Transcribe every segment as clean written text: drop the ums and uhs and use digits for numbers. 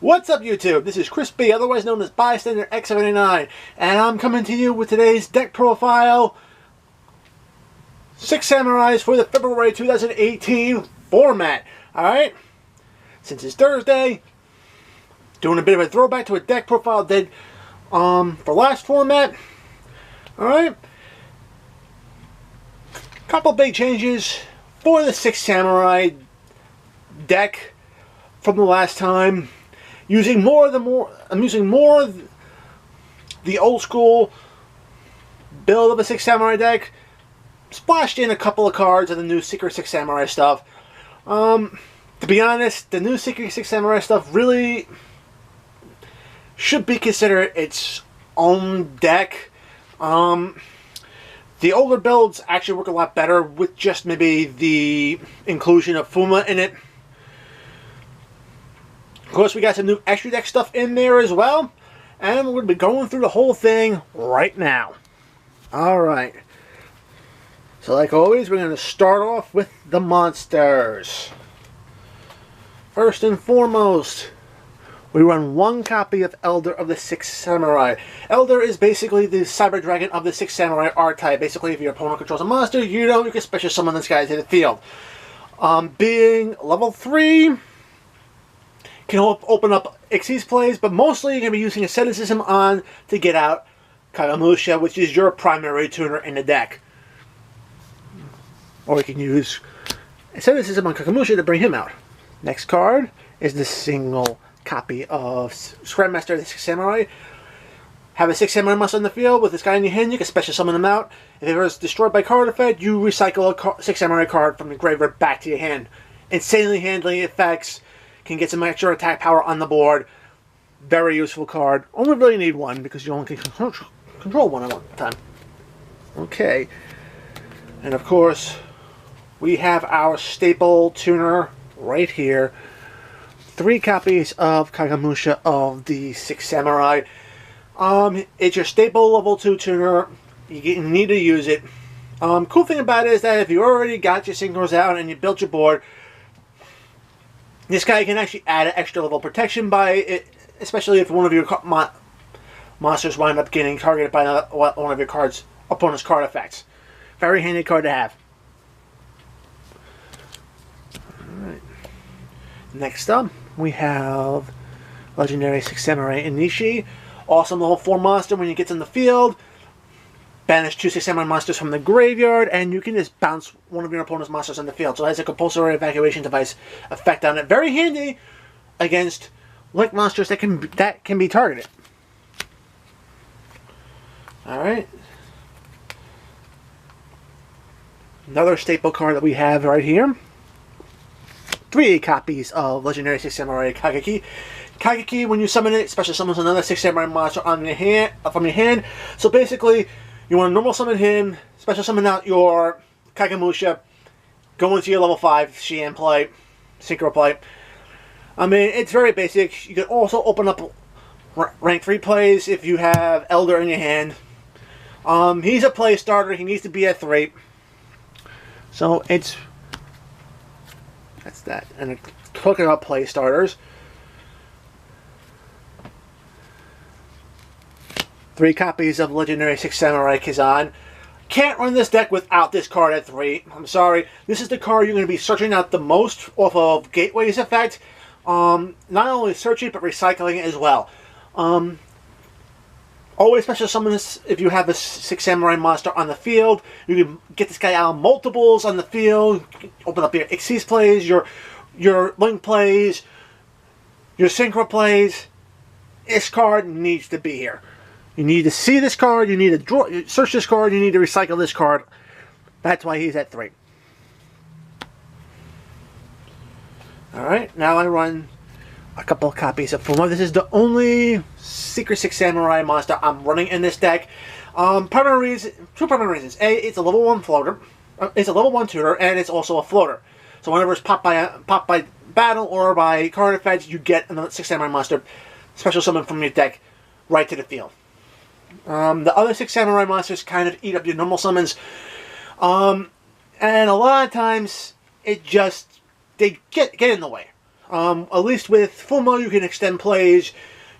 What's up, YouTube? This is Chris B, otherwise known as Bystander X79, and I'm coming to you with today's deck profile. 6 Samurais for the February 2018 format. Alright? Since it's Thursday, doing a bit of a throwback to a deck profile I did for last format. Alright? Couple big changes for the 6 Samurai deck from the last time. I'm using more the old school build of a 6 Samurai deck. Splashed in a couple of cards of the new Secret 6 Samurai stuff. To be honest, the new Secret 6 Samurai stuff really should be considered its own deck. The older builds actually work a lot better with just maybe the inclusion of Fuma in it. Of course, we got some new extra deck stuff in there as well. And we're going to be going through the whole thing right now. Alright. So like always, we're going to start off with the monsters. First and foremost, we run one copy of Elder of the 6 Samurai. Elder is basically the Cyber Dragon of the 6 Samurai archetype. Basically, if your opponent controls a monster, you can special summon this guy to the field. Being level 3... can open up Xyz plays, but mostly you're going to be using Asceticism on to get out Kagamusha, which is your primary tuner in the deck. Or you can use Asceticism on Kagamusha to bring him out. Next card is the single copy of Scrapmaster of the 6 Samurai. Have a 6 Samurai monster on the field with this guy in your hand, you can special summon them out. If it was destroyed by card effect, you recycle a 6 Samurai card from the graveyard back to your hand. Insanely handling effects. Can get some extra attack power on the board. Very useful card. Only really need one because you only can control one at one time. Okay. And of course, we have our staple tuner right here. 3 copies of Kagamusha of the 6 Samurai. It's your staple level 2 tuner. You need to use it. Cool thing about it is that if you already got your synchros out and you built your board, this guy can actually add an extra level of protection by it, especially if one of your monsters wind up getting targeted by one of your opponent's card effects. Very handy card to have. Alright. Next up, we have Legendary 6 Samurai Inishi. Awesome level 4 monster when he gets in the field. Banish 2 6 Samurai monsters from the graveyard, and you can just bounce one of your opponent's monsters on the field. So it has a compulsory evacuation device effect on it. Very handy against Link monsters that can be targeted. Alright. Another staple card that we have right here. 3 copies of Legendary 6 Samurai Kageki. Kageki, when you summon it, special summons another 6 Samurai monster on your hand, from your hand. So basically, you want to normal summon him, special summon out your Kagamusha, go into your level 5 Shian play, Synchro play. I mean, it's very basic. You can also open up rank 3 plays if you have Elder in your hand. He's a play starter. He needs to be at 3. So that's that. And talking about play starters, 3 copies of Legendary 6 Samurai Kazan. Can't run this deck without this card at 3. I'm sorry. This is the card you're going to be searching out the most off of Gateway's effect. Not only searching, but recycling it as well. Always special summon this if you have a 6 Samurai monster on the field. You can get this guy out multiples on the field. Open up your Xyz plays, your Link plays, your Synchro plays. This card needs to be here. You need to see this card, you need to search this card, you need to recycle this card. That's why he's at 3. Alright, now I run a couple of copies of Fuma. This is the only Secret 6 Samurai monster I'm running in this deck. Two primary reasons. A, it's a level 1 floater. It's a level 1 tutor, and it's also a floater. So whenever it's popped by battle or by card effects, you get another 6 Samurai monster special summon from your deck right to the field. The other 6 Samurai monsters kind of eat up your normal summons. And a lot of times, it just, they get in the way. At least with Fumo, you can extend plays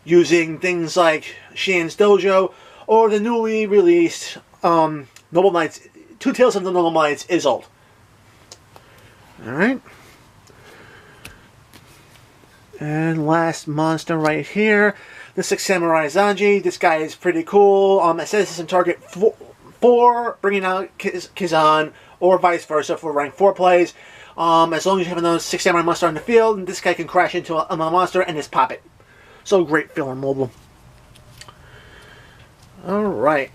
using things like Shien's Dojo or the newly released Noble Knights, Two Tales of the Noble Knights Isolde. Alright. And last monster right here, the Six Samurai Zanji. This guy is pretty cool. Asceticism target 4, bringing out Kizan, or vice versa for rank 4 plays. As long as you have another Six Samurai monster on the field, this guy can crash into another monster and just pop it. So great feeling mobile. Alright.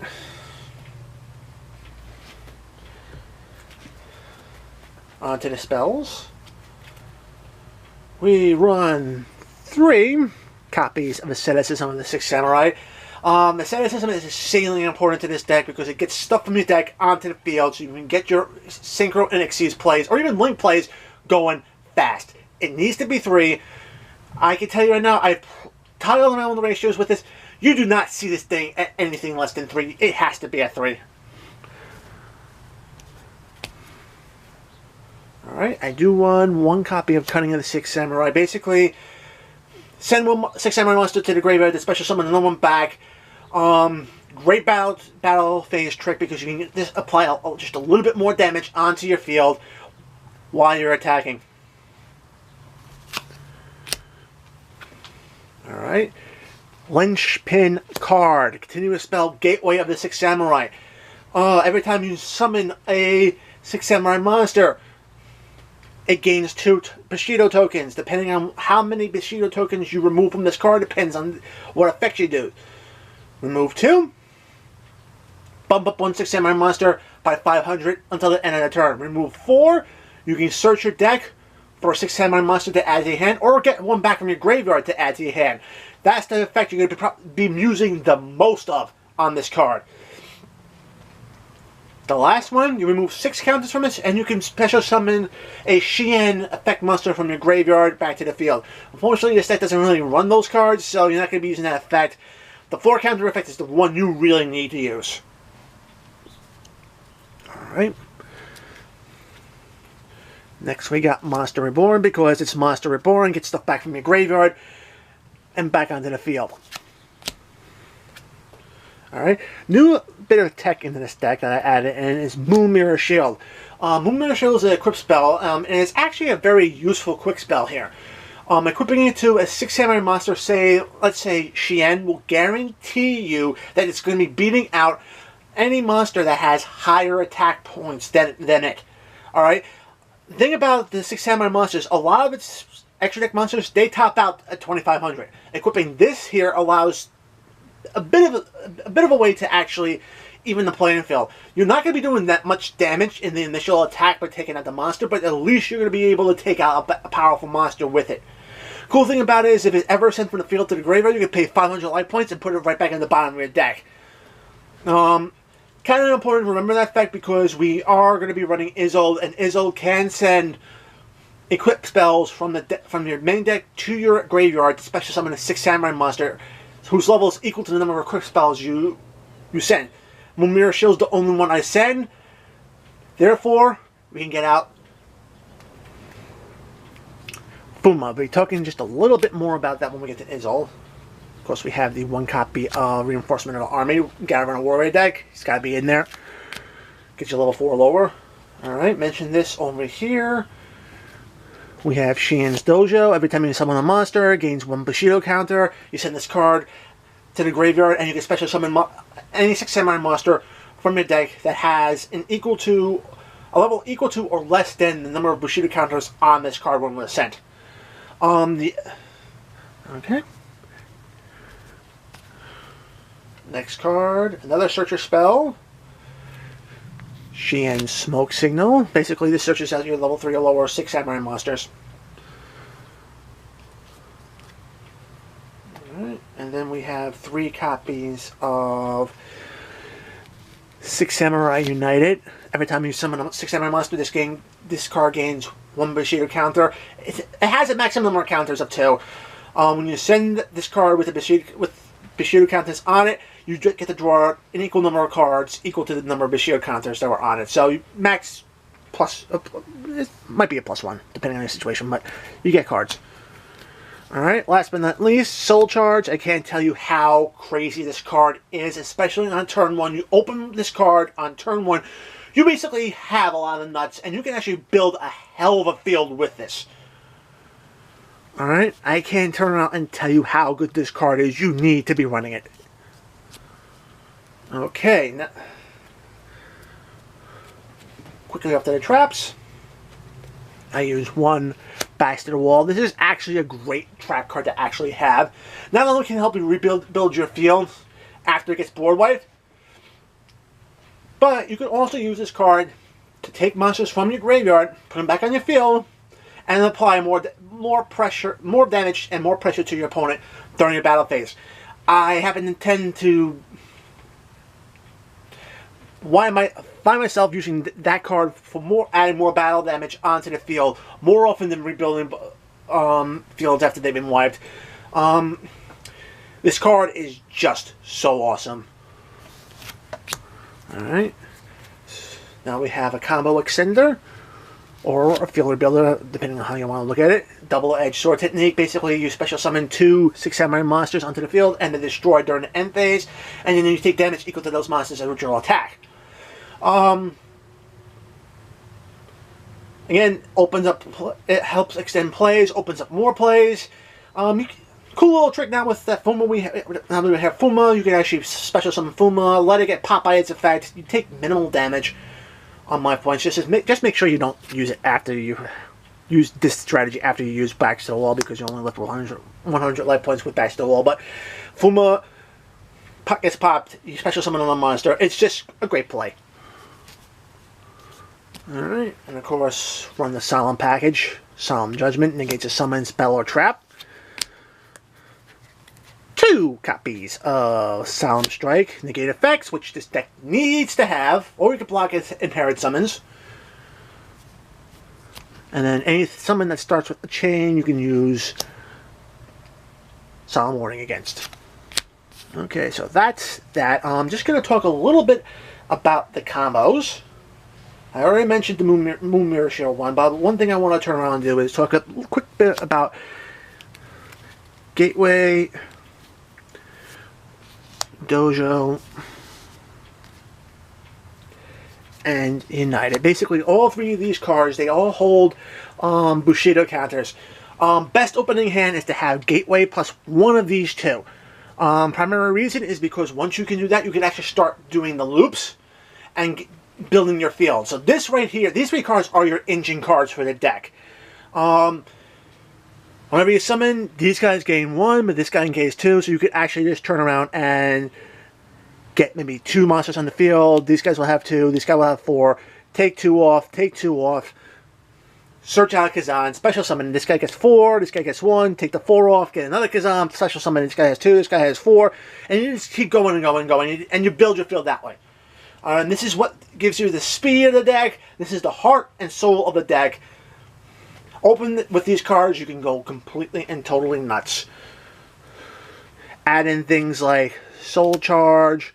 On to the spells. We run 3 copies of Asceticism of the Six Samurai. Asceticism is exceedingly important to this deck because it gets stuff from your deck onto the field so you can get your Synchro and Xyz plays, or even Link plays, going fast. It needs to be 3. I can tell you right now, I've toggled around the ratios with this. You do not see this thing at anything less than 3. It has to be at 3. Alright, I do run 1 copy of Cunning of the Six Samurai. Basically, send 1 Six Samurai monster to the graveyard, the special summon another one back. Great battle phase trick because you can just apply just a little bit more damage onto your field while you're attacking. Alright. Linchpin card. Continuous spell, Gateway of the Six Samurai. Every time you summon a Six Samurai monster, it gains 2 Bushido tokens. Depending on how many Bushido tokens you remove from this card, depends on what effect you do. Remove 2. Bump up 1 Six Samurai monster by 500 until the end of the turn. Remove 4. You can search your deck for a Six Samurai monster to add to your hand, or get 1 back from your graveyard to add to your hand. That's the effect you're going to be using the most of on this card. The last one, you remove 6 counters from it, and you can special summon a Shien effect monster from your graveyard back to the field. Unfortunately, this deck doesn't really run those cards, so you're not going to be using that effect. The 4 counter effect is the one you really need to use. Alright. Next we got Monster Reborn, because it's Monster Reborn, get stuff back from your graveyard and back onto the field. Alright, new bit of tech into this deck that I added in is Moon Mirror Shield. Moon Mirror Shield is a equip spell, and it's actually a very useful quick spell here. Equipping it to a Six Samurai monster, let's say Shien, will guarantee you that it's going to be beating out any monster that has higher attack points than it. Alright? The thing about the Six Samurai monsters, a lot of its extra deck monsters, they top out at 2,500. Equipping this here allows a bit of a way to actually even the playing field. You're not going to be doing that much damage in the initial attack by taking out the monster, but at least you're going to be able to take out a powerful monster with it. Cool thing about it is if it's ever sent from the field to the graveyard, you can pay 500 life points and put it right back in the bottom of your deck. Kind of important to remember that fact because we are going to be running Isolde, and Isolde can send equip spells from your main deck to your graveyard to special summon a Six Samurai monster whose level is equal to the number of equip spells you send. Moon Mirror Shield is the only one I send. Therefore, we can get out Fuma. I'll be talking just a little bit more about that when we get to Isolde. Of course, we have the 1 copy of Reinforcement of the Army. Gotta run a Warrior deck. He's gotta be in there. Get you level 4 lower. Alright, mention this over here. We have Shien's Dojo. Every time you summon a monster, it gains 1 Bushido counter. You send this card to the graveyard, and you can special summon any Six Samurai monster from your deck that has a level equal to or less than the number of Bushido counters on this card when it was sent. Okay. Next card, another searcher spell. Shien's Smoke Signal. Basically, this searches out your level 3 or lower Six Samurai monsters. Alright, and then we have 3 copies of Six Samurai United. Every time you summon a Six Samurai monster, this card gains 1 Bushido counter. It has a maximum number of counters of 2. When you send this card with Bushido counters on it, you get to draw an equal number of cards equal to the number of Bushido counters that were on it. So max plus, it might be a +1 depending on the situation, but you get cards. Alright, last but not least, Soul Charge. I can't tell you how crazy this card is, especially on turn 1. You open this card on turn 1, you basically have a lot of nuts, and you can actually build a hell of a field with this. Alright, I can't turn around and tell you how good this card is. You need to be running it. Okay, now quickly up to the traps. I use one Backs to the Wall. This is actually a great trap card to actually have. Not only can it help you build your field after it gets board wiped, but you can also use this card to take monsters from your graveyard, put them back on your field, and apply more pressure, more damage, and more pressure to your opponent during your battle phase. I happen to tend to find myself using that card for adding more battle damage onto the field more often than rebuilding fields after they've been wiped. This card is just so awesome. Alright. Now we have a combo extender, or a field rebuilder, depending on how you want to look at it. Double-edged sword technique. Basically, you special summon 2 6 samurai monsters onto the field and they're destroyed during the end phase, and then you take damage equal to those monsters' original attack. Again, it helps extend plays, opens up more plays. Cool little trick now with that Fuma. Now that we have Fuma, you can actually special summon Fuma, let it get popped by its effect. You take minimal damage on my points. Just make sure you don't use it after you use this strategy after you use Backs to the Wall, because you only left 100 life points with Backs to the Wall. But Fuma gets popped, you special summon on a monster. It's just a great play. Alright, and of course, run the Solemn package. Solemn Judgment negates a summon, spell, or trap. 2 copies of Solemn Strike, negate effects, which this deck needs to have, or you can block its inherit summons. And then any summon that starts with a chain, you can use Solemn Warning against. Okay, so that's that. I'm just going to talk a little bit about the combos. I already mentioned the Moon Mirror Shield one, but one thing I want to turn around and do is talk a quick bit about Gateway, Dojo, and United. Basically, all 3 of these cards, they all hold Bushido counters. Best opening hand is to have Gateway plus one of these 2. Primary reason is because once you can do that, you can actually start doing the loops and building your field. So this right here, these 3 cards are your engine cards for the deck. Whenever you summon, these guys gain 1, but this guy gains 2, so you could actually just turn around and get maybe 2 monsters on the field. These guys will have 2, this guy will have 4. Take 2 off, search out Kazan, special summon, this guy gets 4, this guy gets 1, take the 4 off, get another Kazan, special summon, this guy has 2, this guy has 4, and you just keep going and going and going, and you build your field that way. And this is what gives you the speed of the deck. This is the heart and soul of the deck. Open with these cards, you can go completely and totally nuts. Add in things like Soul Charge,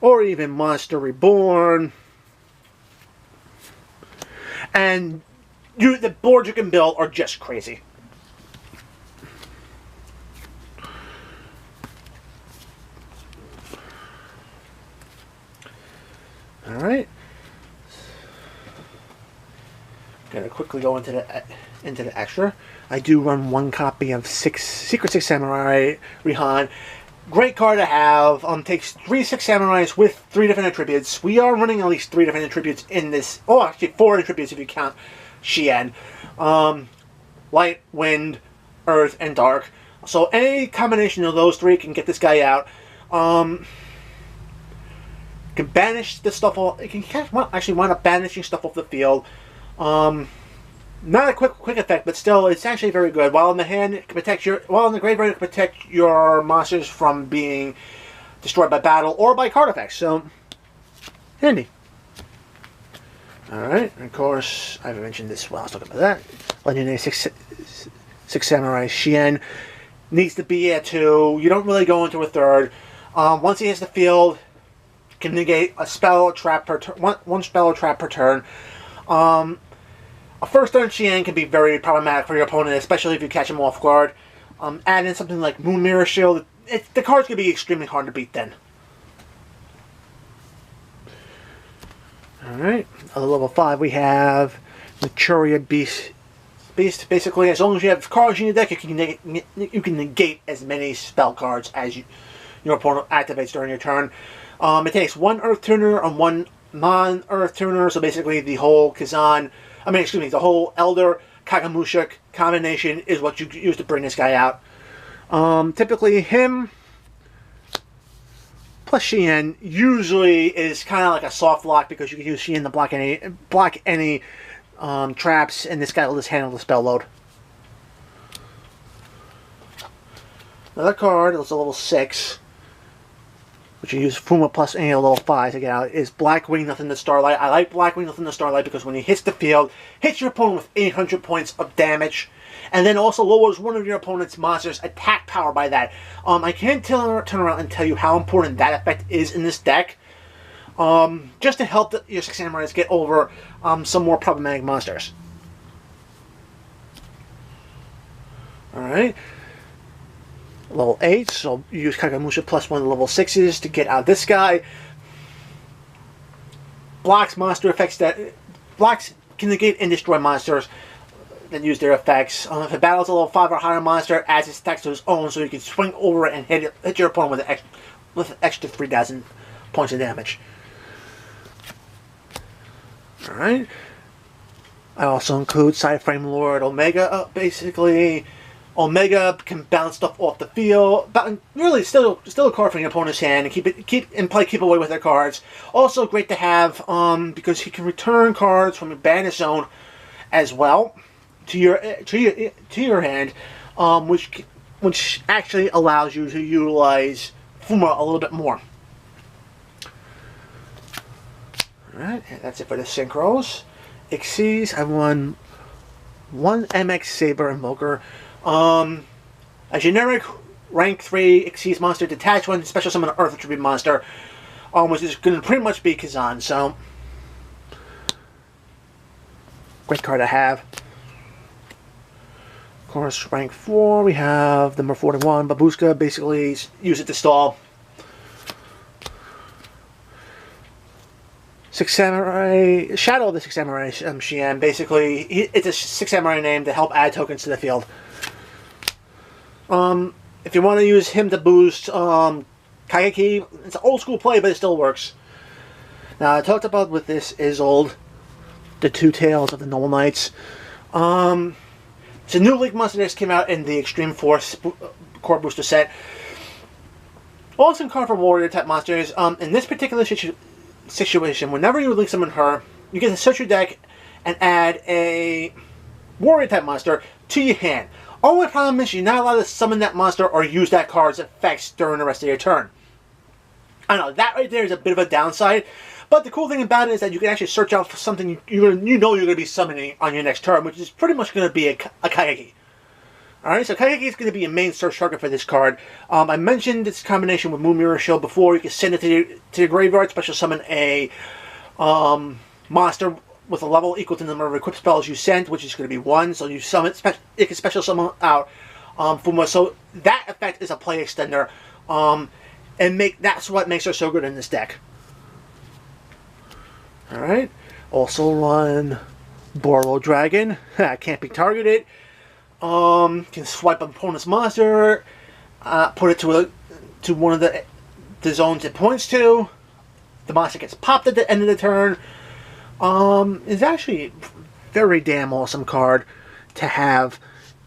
or even Monster Reborn. And the boards you can build are just crazy. Alright. Gonna quickly go into the extra. I do run 1 copy of Secret 6 Samurai Rihan. Great card to have. Takes 3 6 Samurais with 3 different attributes. We are running at least 3 different attributes in this. Oh, actually 4 attributes if you count Shien. Light, Wind, Earth, and Dark. So any combination of those 3 can get this guy out. Can banish the stuff off. It can actually wind up banishing stuff off the field. Not a quick effect, but still, it's actually very good. While in the hand, it can protect while in the graveyard, it can protect your monsters from being destroyed by battle or by card effects. So, handy. Alright, and of course, I haven't mentioned this while I was talking about that. Legendary 6 Samurai Shien needs to be at 2. You don't really go into a 3rd. Once he hits the field, can negate a spell or trap per turn. One spell or trap per turn. A first turn Xian can be very problematic for your opponent, especially if you catch him off guard. Add in something like Moon Mirror Shield. The card's going to be extremely hard to beat then. Alright, at level 5 we have Maturia Beast. Basically, as long as you have cards in your deck, you can negate as many spell cards as your opponent activates during your turn. It takes 1 Earth Tuner and 1 non-Earth Tuner, so basically the whole the whole Elder Kagamushik combination is what you use to bring this guy out. Typically, him plus Xian usually is kind of like a soft lock because you can use Xian to block any traps, and this guy will just handle the spell load. Another card, it's a level 6, which you use Fuma plus any level 5 to get out, is Blackwing Nothing to Starlight. I like Blackwing Nothing to Starlight because when he hits the field, hits your opponent with 800 points of damage, and then also lowers one of your opponent's monsters' attack power by that. I can't turn around and tell you how important that effect is in this deck, just to help your 6 Samurais get over some more problematic monsters. Alright. Level 8, so you use Kagamusha plus 1 level 6s to get out this guy. Blocks monster effects blocks can negate and destroy monsters that use their effects. If it battles a level 5 or higher monster, adds its attacks to its own, so you can swing over it and hit your opponent with an extra 3,000 points of damage. Alright. I also include Side Frame Lord Omega. Basically, Omega can bounce stuff off the field, but really still a card from your opponent's hand, and keep away with their cards. Also great to have because he can return cards from your bandit zone as well to your hand, which actually allows you to utilize Fuma a little bit more. Alright, and that's it for the synchros. Xyz, I won 1 MX Saber Invoker. A generic rank 3 Xyz monster, detach 1 special summon Earth Attribute monster, which is going to pretty much be Kazan, so great card to have. Of course, rank 4, we have number 41, Babushka, basically use it to stall. 6 Samurai, Shadow of the 6 Samurai Xian, basically, it's a 6 Samurai name to help add tokens to the field. If you want to use him to boost Kaigeki, it's an old school play, but it still works. Now, I talked about with this Isolde, the 2 Tails of the Noble Knights. It's a new League monster that came out in the Extreme Force Core Booster set. Awesome card for warrior type monsters. In this particular situation, whenever you League Summon her, you get to search your deck and add a warrior type monster to your hand. Only problem is you're not allowed to summon that monster or use that card's effects during the rest of your turn. I know, that right there is a bit of a downside, but the cool thing about it is that you can actually search out for something you know you're going to be summoning on your next turn, which is pretty much going to be a Kaigeki. Alright, so Kaigeki is going to be a main search target for this card. I mentioned this combination with Moon Mirror Shield before. You can send it to the graveyard, special summon a monster with a level equal to the number of equipped spells you sent, which is going to be 1. So you can special summon out Fuma. So that effect is a play extender, and that's what makes her so good in this deck. All right. Also run Borlo Dragon. Can't be targeted. Can swipe an opponent's monster, put it to one of the zones it points to. The monster gets popped at the end of the turn. It's actually a very damn awesome card to have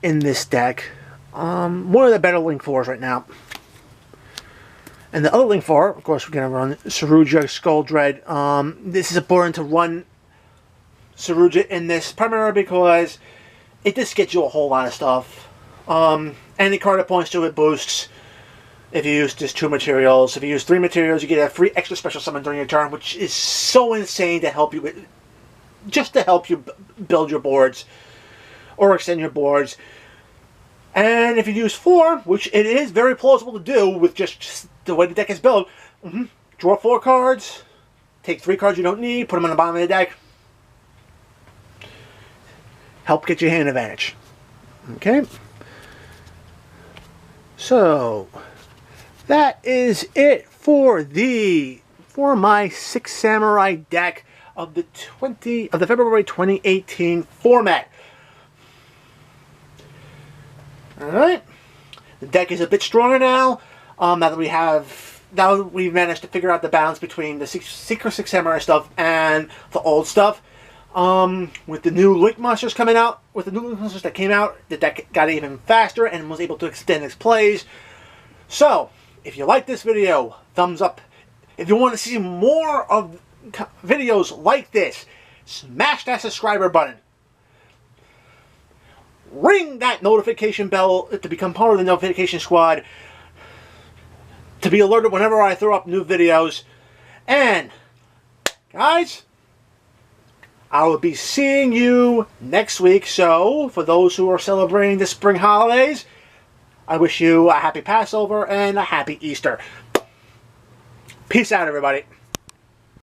in this deck. One of the better Link 4s right now. And the other Link 4, of course, we're going to run Saruja Skull Dread. This is important to run Saruja in this, primarily because it just gets you a whole lot of stuff. Any card that points to it boosts. If you use just 2 materials. If you use 3 materials, you get a free extra special summon during your turn, which is so insane to help you, just to help you build your boards or extend your boards. And if you use 4, which it is very plausible to do with just the way the deck is built, draw 4 cards, take 3 cards you don't need, put them on the bottom of the deck. help get your hand advantage. Okay? So, that is it for my Six Samurai deck of the February 2018 format. Alright. The deck is a bit stronger now. Now that we've managed to figure out the balance between the Secret Six Samurai stuff and the old stuff. With the new Link monsters coming out, with the new Link monsters that came out, the deck got even faster and was able to extend its plays. So, if you like this video, thumbs up. If you want to see more of videos like this, smash that subscriber button. Ring that notification bell to become part of the notification squad, to be alerted whenever I throw up new videos. And, guys, I will be seeing you next week. So, for those who are celebrating the spring holidays, I wish you a happy Passover and a happy Easter. Peace out, everybody.